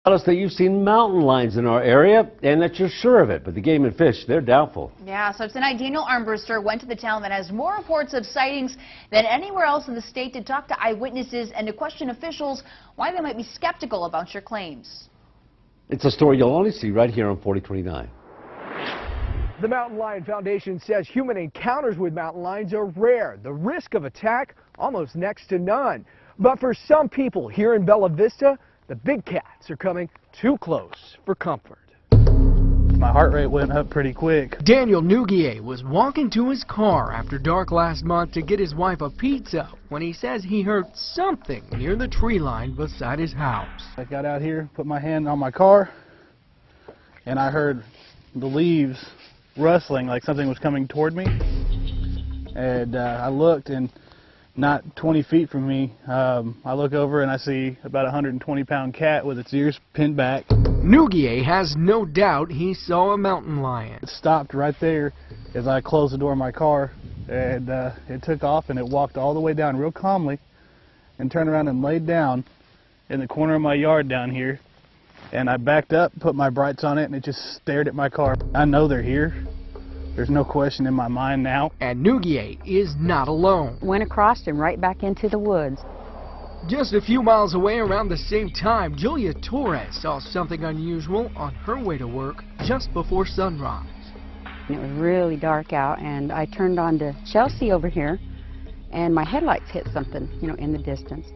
Tell us that you've seen mountain lions in our area and that you're sure of it, but the Game and Fish, they're doubtful. Yeah, so tonight Daniel Armbruster went to the town that has more reports of sightings than anywhere else in the state to talk to eyewitnesses and to question officials why they might be skeptical about your claims. It's a story you'll only see right here on 4029. The Mountain Lion Foundation says human encounters with mountain lions are rare. The risk of attack almost next to none. But for some people here in Bella Vista, the big cats are coming too close for comfort. My heart rate went up pretty quick. Daniel Nugier was walking to his car after dark last month to get his wife a pizza when he says he heard something near the tree line beside his house. I got out here, put my hand on my car, and I heard the leaves rustling like something was coming toward me. And I looked, and not 20 feet from me, I look over and I see about a 120-pound cat with its ears pinned back. Nugier has no doubt he saw a mountain lion. It stopped right there as I closed the door of my car, and it took off, and it walked all the way down real calmly and turned around and laid down in the corner of my yard down here. And I backed up, put my brights on it, and it just stared at my car. I know they're here. There's no question in my mind now. And Nugier is not alone. Went across and right back into the woods. Just a few miles away around the same time, Julia Torres saw something unusual on her way to work just before sunrise. It was really dark out, and I turned on to Chelsea over here, and my headlights hit something, in the distance.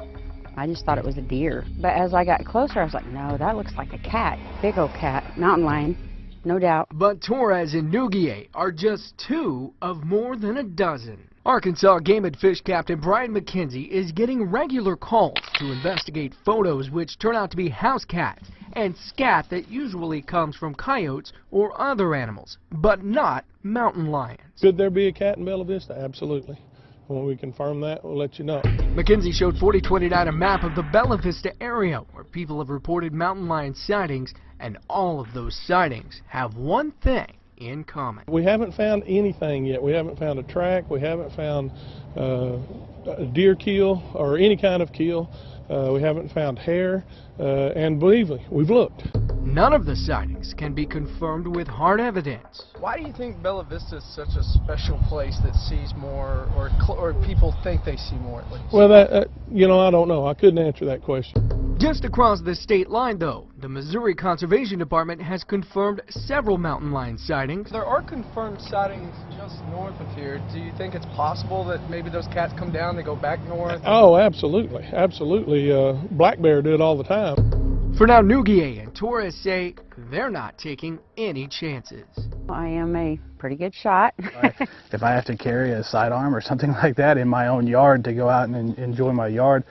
I just thought it was a deer. But as I got closer, I was like, no, that looks like a cat. Big old cat, mountain lion. No doubt. But Torres and Nugier are just two of more than a dozen. Arkansas Game and Fish Captain Brian McKenzie is getting regular calls to investigate photos which turn out to be house cats and scat that usually comes from coyotes or other animals, but not mountain lions. Could there be a cat in Bella Vista? Absolutely. When we confirm that, we'll let you know. McKenzie showed 4029 a map of the Bella Vista area where people have reported mountain lion sightings, and all of those sightings have one thing in common. We haven't found anything yet. We haven't found a track. We haven't found a deer kill or any kind of kill. We haven't found hair, and believe me, we've looked. None of the sightings can be confirmed with hard evidence. Why do you think Bella Vista is such a special place that sees more, or people think they see more at least? Well, I don't know. I couldn't answer that question. Just across the state line, though, the Missouri Conservation Department has confirmed several mountain lion sightings. There are confirmed sightings just north of here. Do you think it's possible that maybe those cats come down, they go back north? Oh, absolutely. Absolutely. Black bear do it all the time. For now, Nugier and Torres say they're not taking any chances. I am a pretty good shot. If I have to carry a sidearm or something like that in my own yard to go out and enjoy my yard,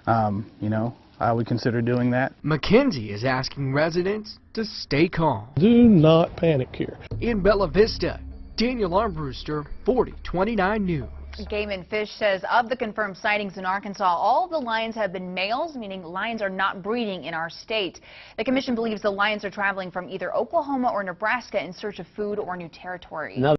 I would consider doing that. McKenzie is asking residents to stay calm. Do not panic here. In Bella Vista, Daniel Armbruster, 4029 News. Game and Fish says of the confirmed sightings in Arkansas, all of the lions have been males, meaning lions are not breeding in our state. The commission believes the lions are traveling from either Oklahoma or Nebraska in search of food or new territory. Now